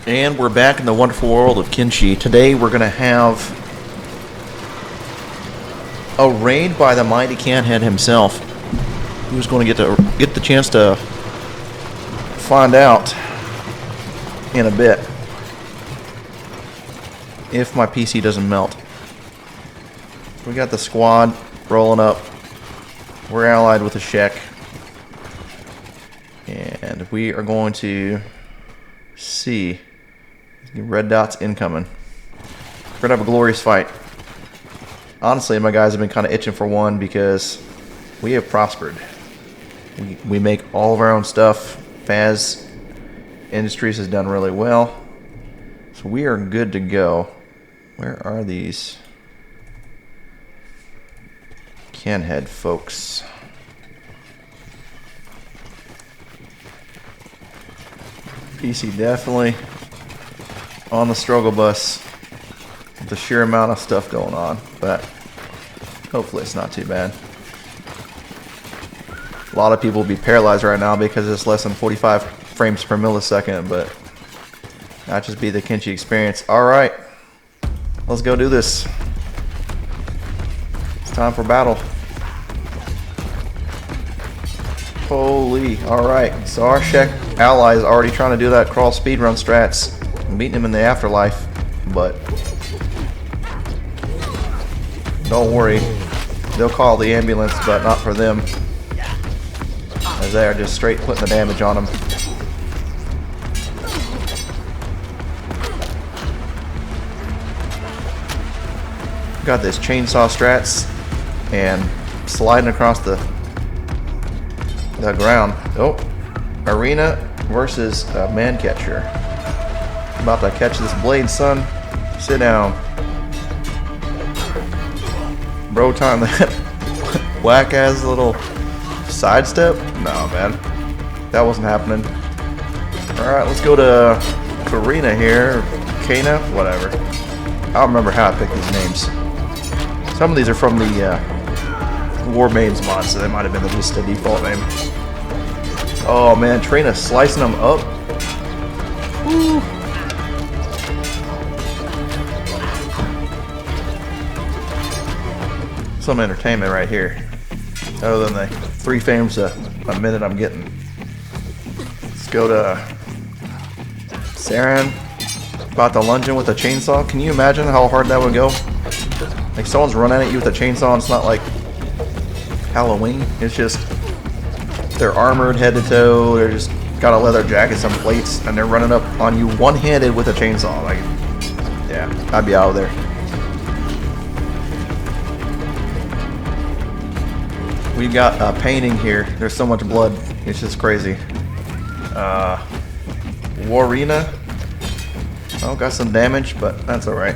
And we're back in the wonderful world of Kenshi. Today we're going to have a raid by the Mighty Canhead himself. Who's going to get the chance to find out in a bit if my PC doesn't melt. We got the squad rolling up. We're allied with the Shek. And we are going to see red dots incoming. We're gonna have a glorious fight. Honestly, my guys have been kind of itching for one because we have prospered. We make all of our own stuff. Phas Industries has done really well, so we are good to go. Where are these Canhead folks? PC definitely on the struggle bus with the sheer amount of stuff going on, but hopefully it's not too bad. A lot of people will be paralyzed right now because it's less than 45 frames per millisecond, but that just be the Kenshi experience. Alright, let's go do this. It's time for battle. Holy, alright, so our Shek ally is already trying to do that crawl speedrun strats. I'm beating him in the afterlife, but don't worry, they'll call the ambulance, but not for them, as they are just straight putting the damage on them. Got this chainsaw strats and sliding across the ground. Oh, arena versus a man catcher. About to catch this blade, son. Sit down. Bro, time that whack ass little sidestep. No, man, that wasn't happening. All right, let's go to Karina here, Kana, whatever. I don't remember how I picked these names. Some of these are from the War Maidens mod, so they might have been just a default name. Oh man, Trina slicing them up. Woo. Some entertainment right here, other than the 3 frames a minute I'm getting. Let's go to Saran, about to lunge in with a chainsaw. Can you imagine how hard that would go? Like someone's running at you with a chainsaw and it's not like Halloween, it's just they're armored head to toe, they're just got a leather jacket, some plates, and they're running up on you one-handed with a chainsaw. Like, yeah, I'd be out of there. We got a painting here. There's so much blood. It's just crazy. Warina. Oh, got some damage, but that's alright.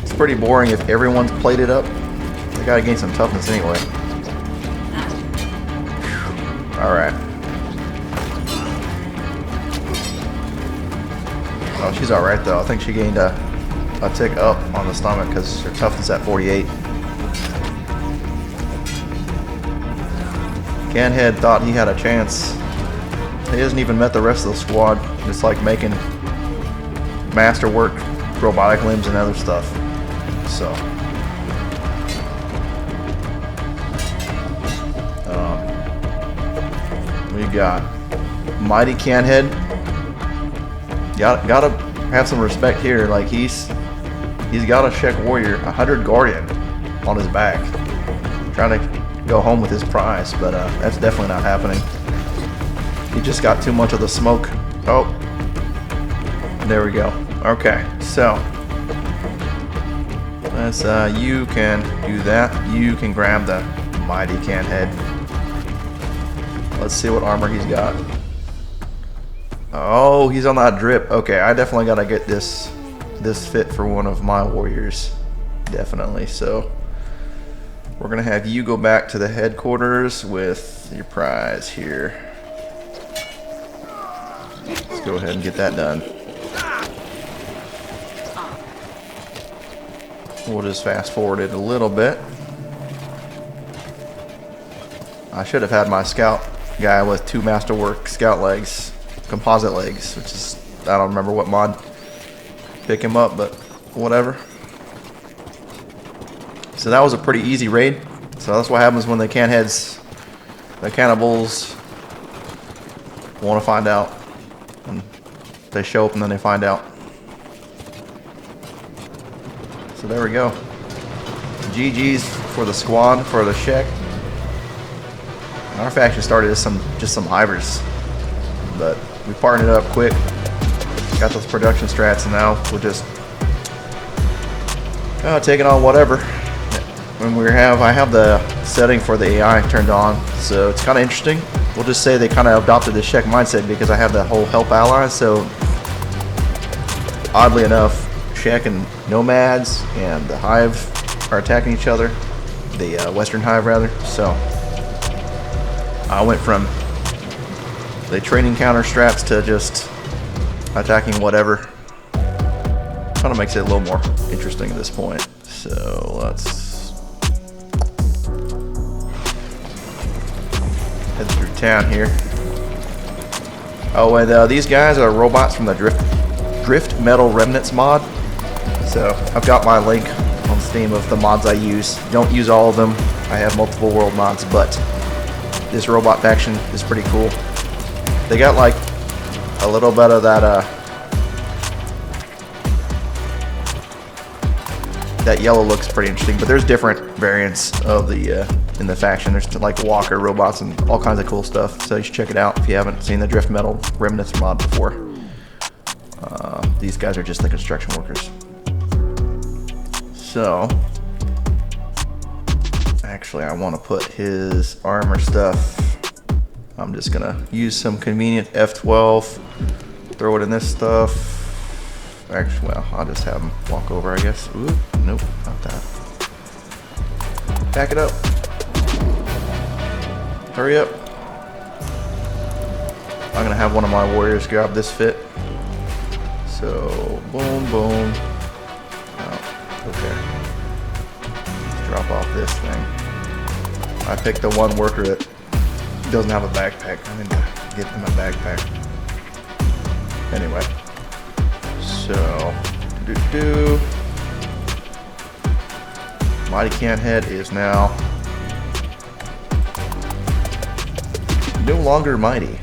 It's pretty boring if everyone's plated up. They gotta gain some toughness anyway. Alright. Oh, she's alright though. I think she gained a tick up on the stomach because her toughness at 48. Canhead thought he had a chance. He hasn't even met the rest of the squad. Just like making masterwork, robotic limbs, and other stuff. So, we got Mighty Canhead. Gotta have some respect here. Like he's got a Shek warrior, 100 guardian on his back, trying to go home with his prize, but that's definitely not happening. He just got too much of the smoke. Oh, there we go. Okay, so let's you can do that. You can grab the Mighty Canhead. Let's see what armor he's got. Oh, he's on that drip. Okay, I definitely gotta get this fit for one of my warriors. Definitely. So we're gonna have you go back to the headquarters with your prize here. Let's go ahead and get that done. We'll just fast forward it a little bit. I should have had my scout guy with 2 masterwork scout legs, composite legs, which is I don't remember what mod pick him up, but whatever. So that was a pretty easy raid. So that's what happens when the Canheads, the cannibals, want to find out. And they show up and then they find out. So there we go. GG's for the squad, for the Shek. Our faction started as just some hivers, but we partnered up quick. Got those production strats, and now we're just taking on whatever. When I have the setting for the AI turned on, so it's kind of interesting. We'll just say they kind of adopted the Shek mindset because I have that whole help ally. So oddly enough, Shek and Nomads and the Hive are attacking each other, the Western Hive rather. So I went from the training counter strats to just attacking whatever. Kind of makes it a little more interesting at this point. So let's head through town here. Oh, and these guys are robots from the Drift Metal Remnants mod. So I've got my link on Steam of the mods I use. Don't use all of them. I have multiple world mods, but this robot faction is pretty cool. They got like a little bit of that that yellow looks pretty interesting, but there's different variants of the in the faction. There's like walker robots and all kinds of cool stuff. So you should check it out if you haven't seen the Drift Metal Remnants mod before. These guys are just the construction workers. So actually, I want to put his armor stuff. I'm just gonna use some convenient F12, throw it in this stuff. Actually, well, I'll just have him walk over, I guess. Ooh, nope, not that. Back it up. Hurry up. I'm gonna have one of my warriors grab this fit. So, boom, boom. Oh, okay. Let's drop off this thing. I picked the one worker that doesn't have a backpack. I need to get him a backpack. Anyway. So, Mighty Canhead is now no longer mighty.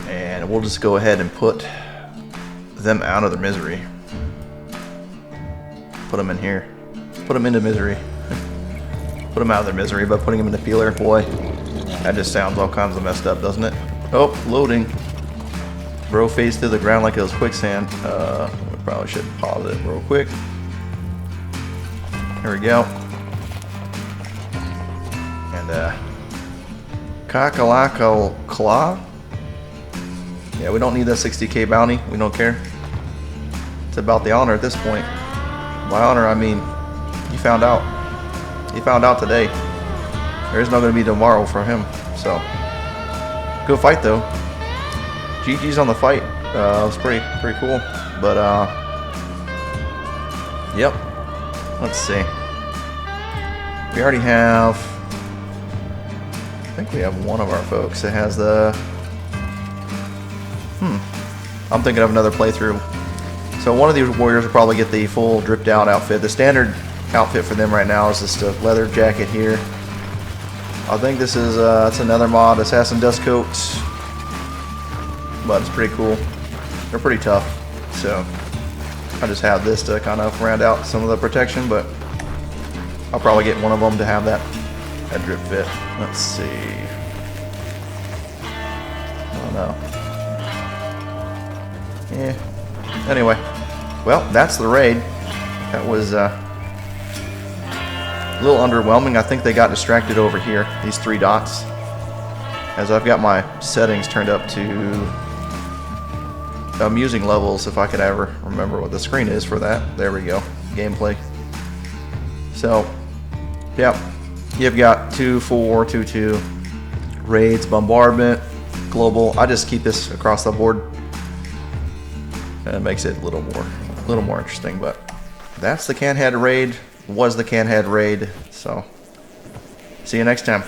And we'll just go ahead and put them out of their misery. Put them in here. Put them into misery. Put them out of their misery by putting them in the peeler. Boy, that just sounds all kinds of messed up, doesn't it? Oh, loading. Bro phased through the ground like it was quicksand. We probably should pause it real quick. Here we go. And Kakalakal Claw. Yeah, we don't need that 60k bounty. We don't care. It's about the honor at this point. By honor, I mean, you found out. He found out today. There is not going to be tomorrow for him. So, good fight though. GG's on the fight. It was pretty cool. But, yep. Let's see. We already have, I think we have one of our folks that has the, I'm thinking of another playthrough. So one of these warriors will probably get the full dripped out outfit. The standard outfit for them right now is just a leather jacket here. I think this is it's another mod, Assassin Dust Coats, but it's pretty cool. They're pretty tough, so I just have this to kind of round out some of the protection, but I'll probably get one of them to have that drip fit. Let's see. I don't know. Yeah. Anyway, well, that's the raid. That was a little underwhelming. I think they got distracted over here, these 3 dots, as I've got my settings turned up to amusing levels, if I could ever remember what the screen is for that. There we go, gameplay. So, yeah, you've got 2, 4, 2, 2, raids, bombardment, global. I just keep this across the board. It makes it a little more interesting. But that's the Canhead raid. Was the Canhead raid. So see you next time.